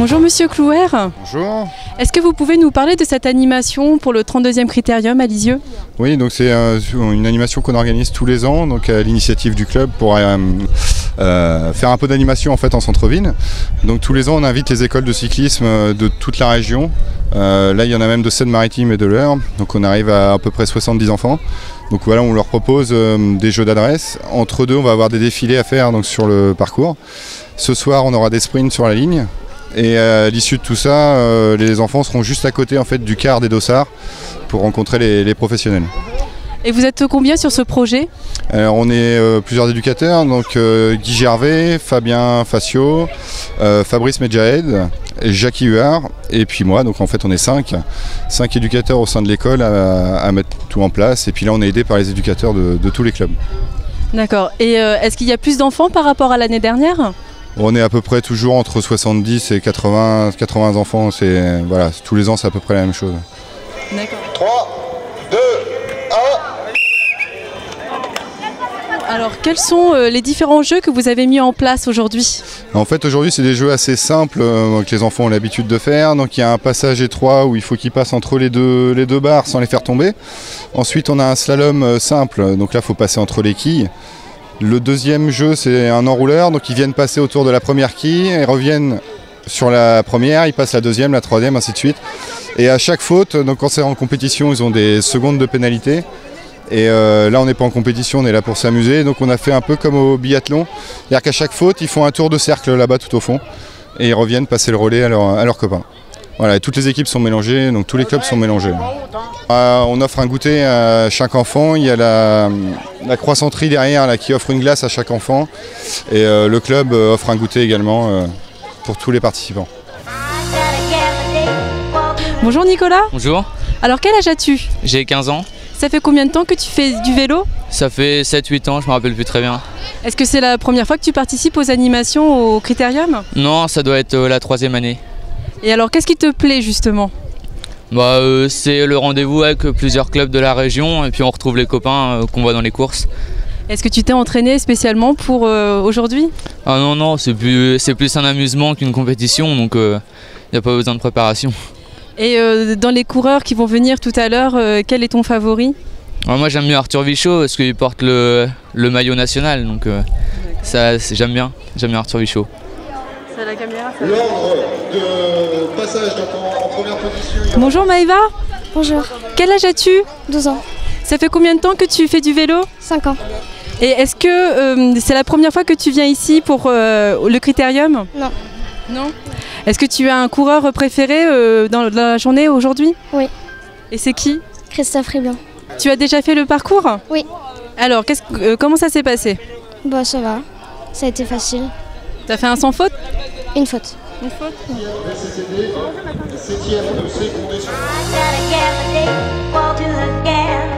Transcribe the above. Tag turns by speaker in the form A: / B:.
A: Bonjour Monsieur Clouer.
B: Bonjour.
A: Est-ce que vous pouvez nous parler de cette animation pour le 32e Critérium à Lisieux?
B: Oui, donc c'est une animation qu'on organise tous les ans, donc à l'initiative du club pour faire un peu d'animation en fait en centre-ville. Donc tous les ans on invite les écoles de cyclisme de toute la région. Là il y en a même de Seine-Maritime et de l'Eure, donc on arrive à peu près 70 enfants. Donc voilà, on leur propose des jeux d'adresse. Entre deux, on va avoir des défilés à faire donc, sur le parcours. Ce soir, on aura des sprints sur la ligne. Et à l'issue de tout ça, les enfants seront juste à côté en fait, du quart des dossards pour rencontrer les professionnels.
A: Et vous êtes combien sur ce projet?
B: Alors on est plusieurs éducateurs, donc Guy Gervais, Fabien Facio, Fabrice Medjahed, Jackie Huard et puis moi, donc en fait on est 5 éducateurs au sein de l'école à mettre tout en place, et puis là on est aidé par les éducateurs de tous les clubs.
A: D'accord, et est-ce qu'il y a plus d'enfants par rapport à l'année dernière?
B: On est à peu près toujours entre 70 et 80 enfants, voilà, tous les ans c'est à peu près la même chose.
A: D'accord.
C: 3, 2, 1.
A: Alors quels sont les différents jeux que vous avez mis en place aujourd'hui?
B: En fait aujourd'hui c'est des jeux assez simples que les enfants ont l'habitude de faire. Donc il y a un passage étroit où il faut qu'ils passent entre les deux barres sans les faire tomber. Ensuite on a un slalom simple, donc là il faut passer entre les quilles. Le deuxième jeu c'est un enrouleur, donc ils viennent passer autour de la première quille et reviennent sur la première, ils passent la deuxième, la troisième, ainsi de suite. Et à chaque faute, donc quand c'est en compétition, ils ont des secondes de pénalité. Et là on n'est pas en compétition, on est là pour s'amuser, donc on a fait un peu comme au biathlon. C'est-à-dire qu'à chaque faute, ils font un tour de cercle là-bas tout au fond et ils reviennent passer le relais à leurs copains. Voilà, et toutes les équipes sont mélangées, donc tous les clubs sont mélangés. On offre un goûter à chaque enfant, il y a la croissanterie derrière là, qui offre une glace à chaque enfant, et le club offre un goûter également pour tous les participants.
A: Bonjour Nicolas.
D: Bonjour.
A: Alors quel âge as-tu?
D: J'ai 15 ans.
A: Ça fait combien de temps que tu fais du vélo?
D: Ça fait 7-8 ans, je me rappelle plus très bien.
A: Est-ce que c'est la première fois que tu participes aux animations au Critérium?
D: Non, ça doit être la 3e année.
A: Et alors qu'est-ce qui te plaît justement?
D: C'est le rendez-vous avec plusieurs clubs de la région et puis on retrouve les copains qu'on voit dans les courses.
A: Est-ce que tu t'es entraîné spécialement pour aujourd'hui?
D: Ah non, c'est plus un amusement qu'une compétition, donc il n'y a pas besoin de préparation.
A: Et dans les coureurs qui vont venir tout à l'heure, quel est ton favori?
D: Alors moi j'aime bien Arthur Vichot parce qu'il porte le maillot national, donc j'aime bien Arthur Vichot.
A: C'est la caméra.
C: L'ordre de passage en première position.
A: Bonjour Maëva.
E: Bonjour,
A: Quel âge as-tu?
E: 12 ans,
A: Ça fait combien de temps que tu fais du vélo?
E: 5 ans.
A: Et est-ce que c'est la première fois que tu viens ici pour le Critérium?
E: Non.
A: Non. Est-ce que tu as un coureur préféré dans la journée aujourd'hui?
E: Oui.
A: Et c'est qui?
E: Christophe Riblon.
A: Tu as déjà fait le parcours?
E: Oui.
A: Alors, comment ça s'est passé?
E: Bah ça va, ça a été facile.
A: T'as fait un sans faute?
E: Une faute.
A: Une faute.
C: Septième de seconde.
F: I gotta get the day, walk to the gas.